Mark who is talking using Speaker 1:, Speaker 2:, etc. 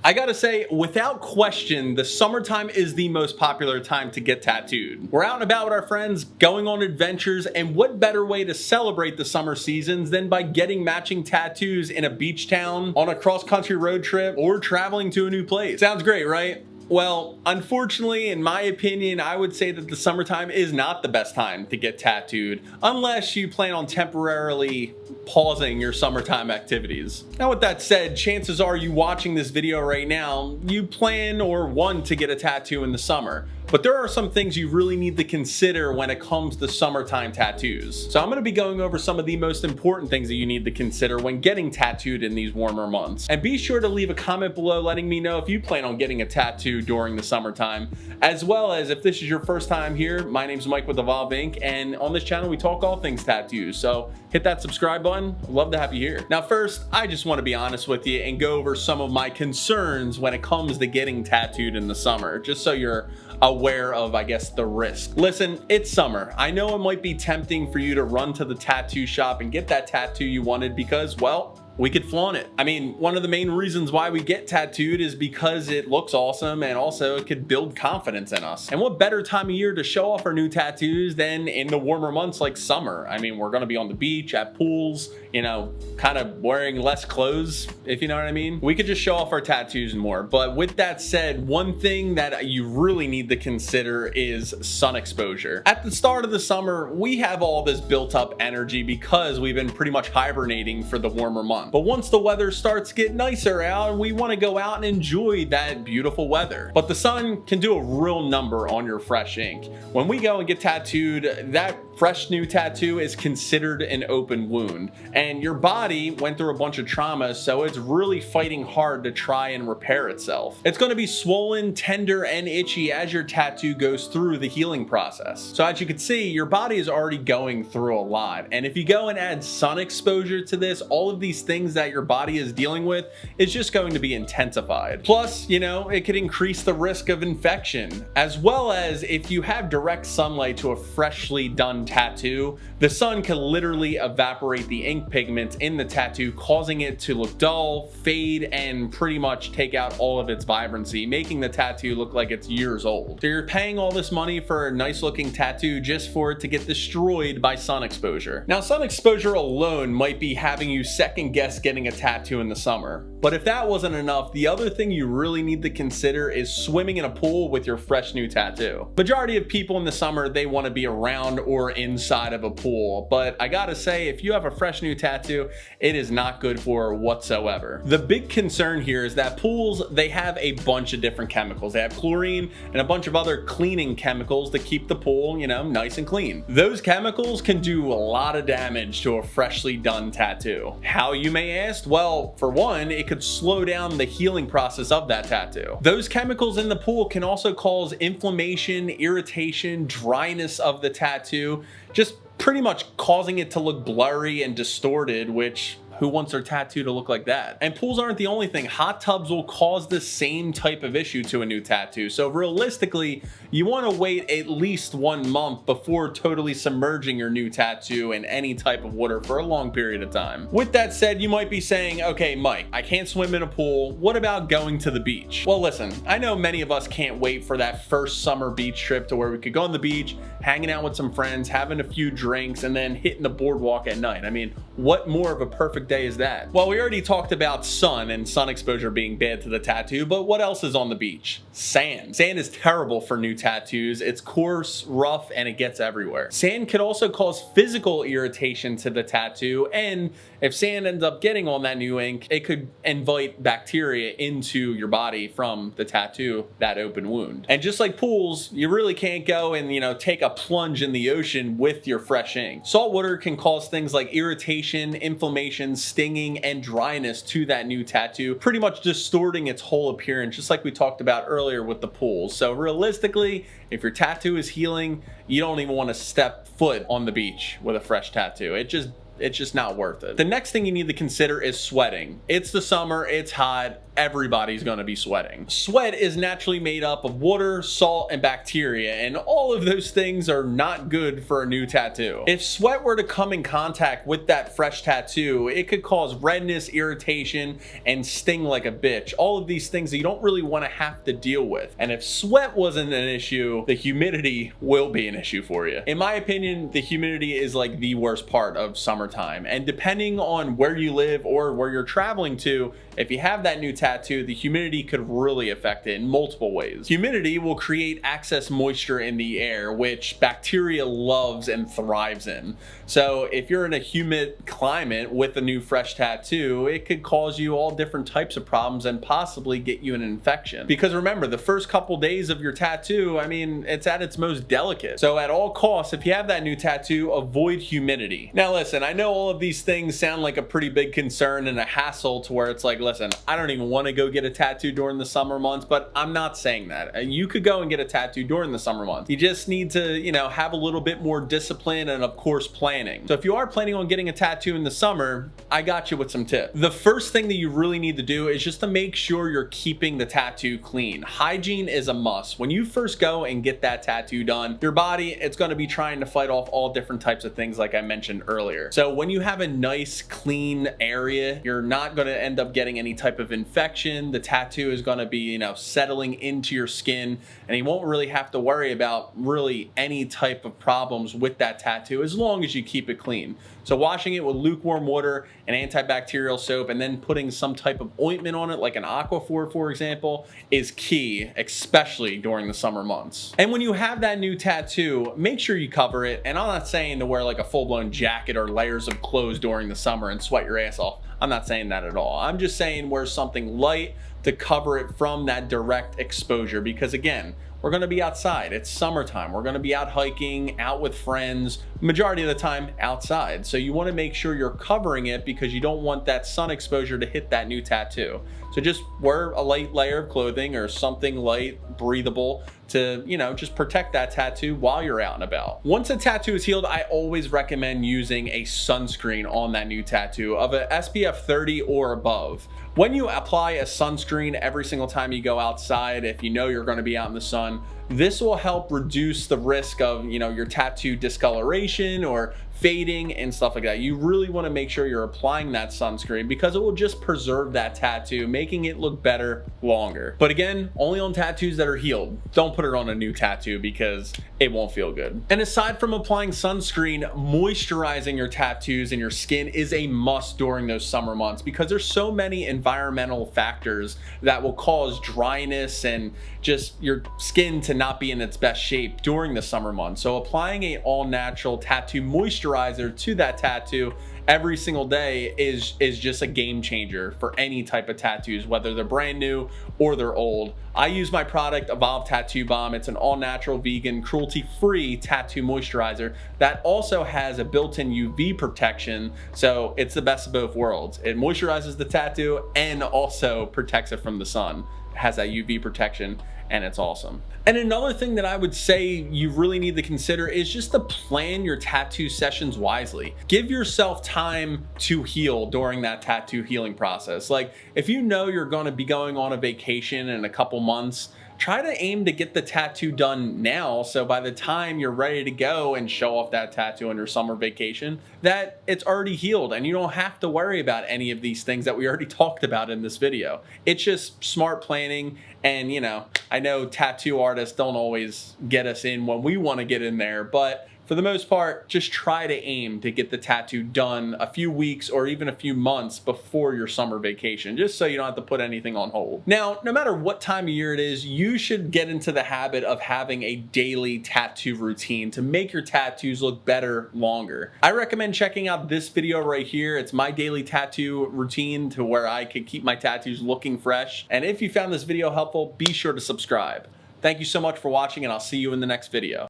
Speaker 1: I gotta say, without question, the summertime is the most popular time to get tattooed. We're out and about with our friends, going on adventures, and what better way to celebrate the summer seasons than by getting matching tattoos in a beach town, on a cross-country road trip, or traveling to a new place. Sounds great, right? Well, unfortunately, in my opinion, I would say that the summertime is not the best time to get tattooed, unless you plan on temporarily pausing your summertime activities. Now, with that said, chances are you watching this video right now, you plan or want to get a tattoo in the summer. But there are some things you really need to consider when it comes to summertime tattoos. So I'm gonna be going over some of the most important things that you need to consider when getting tattooed in these warmer months. And be sure to leave a comment below letting me know if you plan on getting a tattoo during the summertime, as well as if this is your first time here. My name's Mike with EvolveINK, and on this channel we talk all things tattoos. So hit that subscribe button. I'd love to have you here. Now first, I just want to be honest with you and go over some of my concerns when it comes to getting tattooed in the summer, just so you're aware of, I guess, the risk. Listen, it's summer. I know it might be tempting for you to run to the tattoo shop and get that tattoo you wanted because, well, we could flaunt it. I mean, one of the main reasons why we get tattooed is because it looks awesome, and also it could build confidence in us. And what better time of year to show off our new tattoos than in the warmer months like summer? I mean, we're gonna be on the beach, at pools, you know, kind of wearing less clothes, if you know what I mean. We could just show off our tattoos more. But with that said, one thing that you really need to consider is sun exposure. At the start of the summer, we have all this built up energy because we've been pretty much hibernating for the warmer months. But once the weather starts to get nicer out, we want to go out and enjoy that beautiful weather. But the sun can do a real number on your fresh ink. When we go and get tattooed, that fresh new tattoo is considered an open wound, and your body went through a bunch of trauma, so it's really fighting hard to try and repair itself. It's going to be swollen, tender, and itchy as your tattoo goes through the healing process. So as you can see, your body is already going through a lot, and if you go and add sun exposure to this, all of these things that your body is dealing with is just going to be intensified. Plus, you know, it could increase the risk of infection, as well as if you have direct sunlight to a freshly done tattoo, the sun can literally evaporate the ink pigments in the tattoo, causing it to look dull, fade, and pretty much take out all of its vibrancy, making the tattoo look like it's years old. So you're paying all this money for a nice looking tattoo just for it to get destroyed by sun exposure. Now, sun exposure alone might be having you second guess getting a tattoo in the summer. But if that wasn't enough, the other thing you really need to consider is swimming in a pool with your fresh new tattoo. Majority of people in the summer, they want to be around or inside of a pool, but I gotta say, if you have a fresh new tattoo, it is not good for whatsoever. The big concern here is that pools, they have a bunch of different chemicals. They have chlorine and a bunch of other cleaning chemicals to keep the pool, you know, nice and clean. Those chemicals can do a lot of damage to a freshly done tattoo. How, you may ask? Well, for one, it could slow down the healing process of that tattoo. Those chemicals in the pool can also cause inflammation, irritation, dryness of the tattoo, just pretty much causing it to look blurry and distorted, which who wants their tattoo to look like that? And pools aren't the only thing. Hot tubs will cause the same type of issue to a new tattoo. So realistically, you want to wait at least 1 month before totally submerging your new tattoo in any type of water for a long period of time. With that said, you might be saying, okay, Mike, I can't swim in a pool. What about going to the beach? Well, listen, I know many of us can't wait for that first summer beach trip to where we could go on the beach, hanging out with some friends, having a few drinks, and then hitting the boardwalk at night. I mean, what more of a perfect day is that? Well, we already talked about sun and sun exposure being bad to the tattoo, but what else is on the beach? Sand. Sand is terrible for new tattoos. It's coarse, rough, and it gets everywhere. Sand could also cause physical irritation to the tattoo, and if sand ends up getting on that new ink, it could invite bacteria into your body from the tattoo, that open wound. And just like pools, you really can't go and, you know, take a plunge in the ocean with your fresh ink. Salt water can cause things like irritation, inflammation, stinging, and dryness to that new tattoo, pretty much distorting its whole appearance, just like we talked about earlier with the pools. So realistically, if your tattoo is healing, you don't even want to step foot on the beach with a fresh tattoo. It's just not worth it. The next thing you need to consider is sweating. It's the summer, it's hot. everybody's going to be sweating. Sweat is naturally made up of water, salt, and bacteria, and all of those things are not good for a new tattoo. If sweat were to come in contact with that fresh tattoo, it could cause redness, irritation, and sting like a bitch. All of these things that you don't really want to have to deal with. And if sweat wasn't an issue, the humidity will be an issue for you. In my opinion, the humidity is like the worst part of summertime. And depending on where you live or where you're traveling to, if you have that new tattoo, the humidity could really affect it in multiple ways. Humidity will create excess moisture in the air, which bacteria loves and thrives in. So if you're in a humid climate with a new fresh tattoo, it could cause you all different types of problems and possibly get you an infection. Because remember, the first couple days of your tattoo, I mean, it's at its most delicate. So at all costs, if you have that new tattoo, avoid humidity. Now listen, I know all of these things sound like a pretty big concern and a hassle to where it's like, listen, I don't even want to go get a tattoo during the summer months, but I'm not saying that. You could go and get a tattoo during the summer months. You just need to, you know, have a little bit more discipline and of course planning. So if you are planning on getting a tattoo in the summer, I got you with some tips. The first thing that you really need to do is just to make sure you're keeping the tattoo clean. Hygiene is a must. When you first go and get that tattoo done, your body, it's going to be trying to fight off all different types of things like I mentioned earlier. So when you have a nice clean area, you're not going to end up getting any type of infection. The tattoo is going to be, you know, settling into your skin, and you won't really have to worry about really any type of problems with that tattoo as long as you keep it clean. So washing it with lukewarm water and antibacterial soap and then putting some type of ointment on it like an Aquaphor, for example, is key, especially during the summer months. And when you have that new tattoo, make sure you cover it. And I'm not saying to wear like a full-blown jacket or layers of clothes during the summer and sweat your ass off. I'm not saying that at all. I'm just saying wear something light to cover it from that direct exposure, because again, we're going to be outside. It's summertime. We're going to be out hiking, out with friends, majority of the time outside. So you want to make sure you're covering it because you don't want that sun exposure to hit that new tattoo. So just wear a light layer of clothing or something light, breathable to, you know, just protect that tattoo while you're out and about. Once a tattoo is healed, I always recommend using a sunscreen on that new tattoo of a SPF 30 or above. When you apply a sunscreen every single time you go outside, if you know you're going to be out in the sun, this will help reduce the risk of, you know, your tattoo discoloration or fading and stuff like that. You really want to make sure you're applying that sunscreen because it will just preserve that tattoo, making it look better longer. But again, only on tattoos that are healed. Don't put it on a new tattoo because it won't feel good. And aside from applying sunscreen, moisturizing your tattoos and your skin is a must during those summer months because there's so many environmental factors that will cause dryness and just your skin to not be in its best shape during the summer months. So applying a all-natural tattoo moisturizer to that tattoo every single day is just a game changer for any type of tattoos, whether they're brand new or they're old. I use my product Evolve Tattoo Balm. It's an all-natural, vegan, cruelty-free tattoo moisturizer that also has a built-in UV protection, so it's the best of both worlds. It moisturizes the tattoo and also protects it from the sun. It has that UV protection, and it's awesome. And another thing that I would say you really need to consider is just to plan your tattoo sessions wisely. Give yourself time to heal during that tattoo healing process. Like if you know you're going to be going on a vacation in a couple months, try to aim to get the tattoo done now, so by the time you're ready to go and show off that tattoo on your summer vacation, that it's already healed and you don't have to worry about any of these things that we already talked about in this video. It's just smart planning. And you know, I know tattoo artists don't always get us in when we want to get in there, but for the most part, just try to aim to get the tattoo done a few weeks or even a few months before your summer vacation, just so you don't have to put anything on hold. Now, no matter what time of year it is, you should get into the habit of having a daily tattoo routine to make your tattoos look better longer. I recommend checking out this video right here. It's my daily tattoo routine to where I can keep my tattoos looking fresh. And if you found this video helpful, be sure to subscribe. Thank you so much for watching, and I'll see you in the next video.